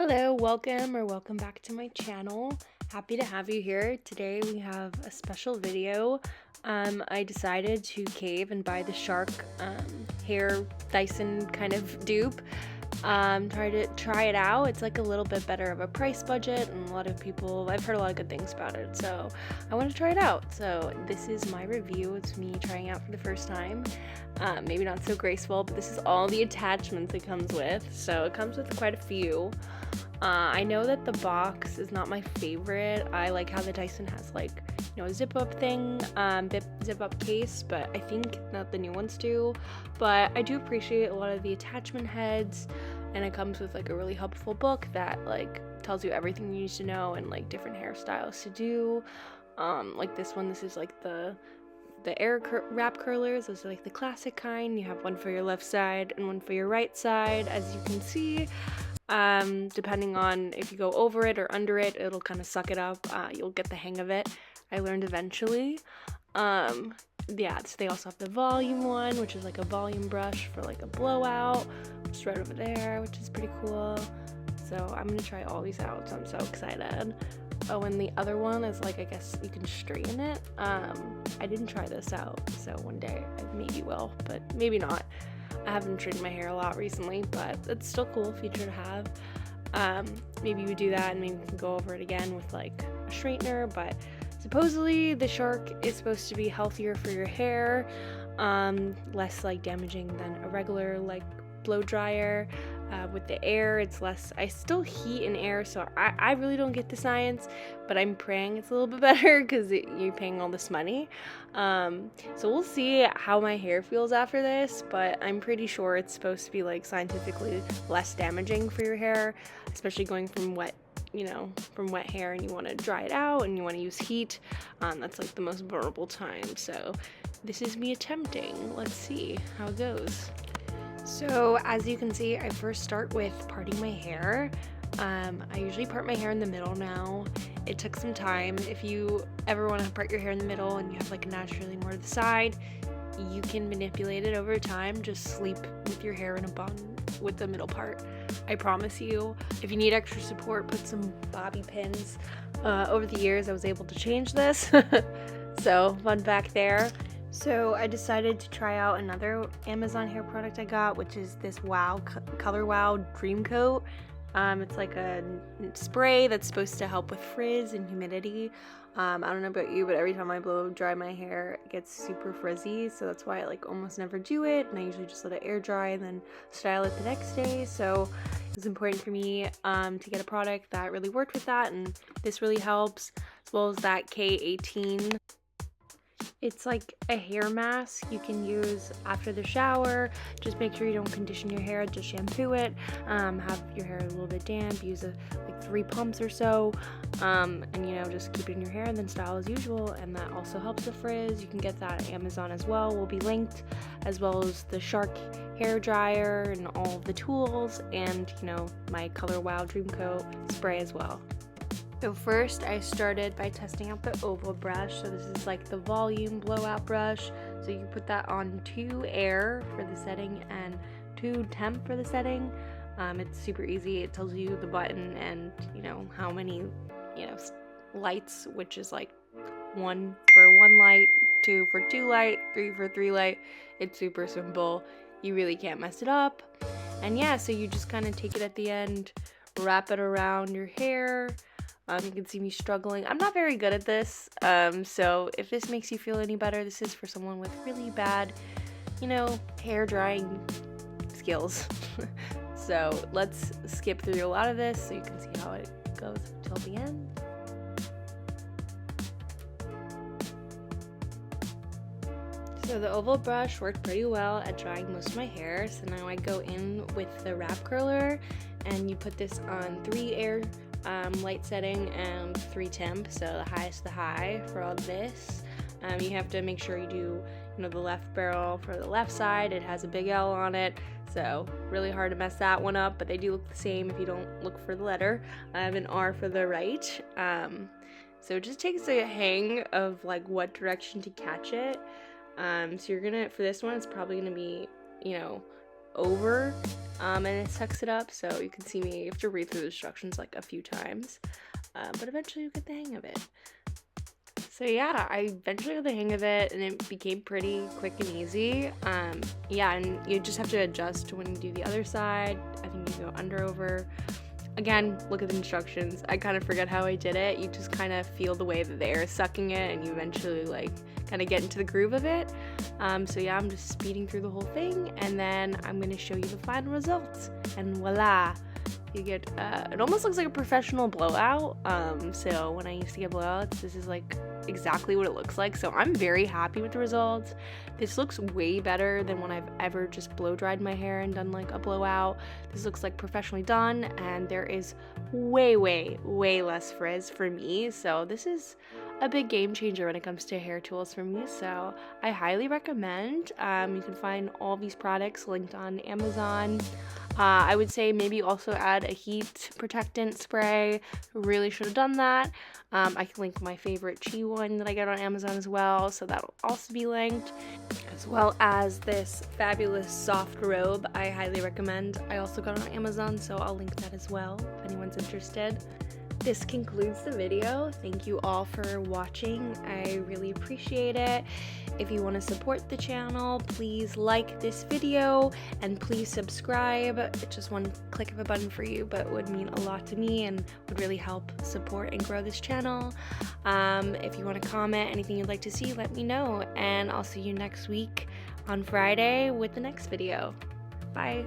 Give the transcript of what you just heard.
Hello, welcome back to my channel. Happy to have you here. Today we have a special video. I decided to cave and buy the Shark hair Dyson kind of dupe. Try it out. It's like a little bit better of a price budget, and I've heard a lot of good things about it, so I want to try it out. So this is my review. It's me trying out for the first time. Maybe not so graceful, but this is all the attachments it comes with. So it comes with quite a few. I know that the box is not my favorite. I like how the Dyson has a zip up thing, zip up case, but I think not the new ones do. But I do appreciate a lot of the attachment heads, and it comes with a really helpful book that tells you everything you need to know and different hairstyles to do. Like this one, this is the air wrap curlers. Those are the classic kind. You have one for your left side and one for your right side, as you can see. Depending on if you go over it or under it, it'll kind of suck it up. You'll get the hang of it. I learned eventually. Yeah, so they also have the volume one, which is a volume brush for a blowout, which is right over there, which is pretty cool. So I'm gonna try all these out, so I'm so excited. Oh, and the other one is I guess you can straighten it. I didn't try this out, so one day I maybe will, but maybe not. I haven't straightened my hair a lot recently, but it's still a cool feature to have. Maybe you do that and maybe we can go over it again with a straightener, but supposedly the Shark is supposed to be healthier for your hair, less damaging than a regular blow dryer. With the air, it's less. I still heat in air, so I really don't get the science, but I'm praying it's a little bit better because you're paying all this money. So we'll see how my hair feels after this, but I'm pretty sure it's supposed to be scientifically less damaging for your hair, especially going from wet hair, and you want to dry it out and you want to use heat. That's the most vulnerable time. So this is me attempting. Let's see how it goes. So as you can see, I first start with parting my hair. I usually part my hair in the middle now. It took some time. If you ever want to part your hair in the middle and you have naturally more to the side, you can manipulate it over time. Just sleep with your hair in a bun with the middle part. I promise you. If you need extra support, put some bobby pins. Over the years, I was able to change this. So fun fact there. So I decided to try out another Amazon hair product I got, which is this Color Wow Dream Coat. It's a spray that's supposed to help with frizz and humidity. I don't know about you, but every time I blow dry my hair, it gets super frizzy, so that's why I almost never do it, and I usually just let it air dry and then style it the next day. So it's important for me to get a product that really worked with that, and this really helps, as well as that K18. It's a hair mask you can use after the shower. Just make sure you don't condition your hair, just shampoo it. Have your hair a little bit damp, use 3 pumps or so, and just keep it in your hair and then style as usual, and that also helps the frizz. You can get that at Amazon as well, will be linked, as well as the Shark hair dryer and all of the tools, and my Color Wow Dream Coat spray as well. So first I started by testing out the oval brush. So this is the volume blowout brush. So you put that on 2 air for the setting and 2 temp for the setting. It's super easy. It tells you the button and how many lights, which is 1 for 1 light, 2 for 2 light, 3 for 3 light. It's super simple. You really can't mess it up. And yeah, so you just kind of take it at the end, wrap it around your hair. You can see me struggling. I'm not very good at this, so if this makes you feel any better, this is for someone with really bad, hair drying skills. So let's skip through a lot of this so you can see how it goes till the end. So the oval brush worked pretty well at drying most of my hair, so now I go in with the wrap curler, and you put this on 3 air light setting and 3 temp, so the highest the high for all this. You have to make sure you do the left barrel for the left side. It has a big L on it, so really hard to mess that one up, but they do look the same if you don't look for the letter. I have an R for the right, so it just takes a hang of what direction to catch it. So you're gonna, for this one, it's probably gonna be over and it sucks it up, so you can see me. You have to read through the instructions like a few times, but eventually you get the hang of it. So yeah, I eventually got the hang of it, and it became pretty quick and easy. Yeah, and you just have to adjust when you do the other side. I think you go under, over. Again, look at the instructions. I kind of forget how I did it. You just kind of feel the way that the air is sucking it, and you eventually like kind of get into the groove of it. So yeah, I'm just speeding through the whole thing, and then I'm going to show you the final results. And voila! You get, it almost looks like a professional blowout. So when I used to get blowouts, this is like exactly what it looks like. So I'm very happy with the results. This looks way better than when I've ever just blow dried my hair and done like a blowout. This looks like professionally done, and there is way less frizz for me. So this is a big game changer when it comes to hair tools for me, so I highly recommend. You can find all these products linked on Amazon. I would say maybe also add a heat protectant spray. Really should have done that. I can link my favorite Chi one that I get on Amazon as well, so that'll also be linked, as well as this fabulous soft robe I highly recommend. I also got it on Amazon, so I'll link that as well if anyone's interested. This concludes the video. Thank you all for watching. I really appreciate it. If you want to support the channel, please like this video and please subscribe. It's just one click of a button for you, but it would mean a lot to me and would really help support and grow this channel. If you want to comment anything you'd like to see, let me know, and I'll see you next week on Friday with the next video. Bye.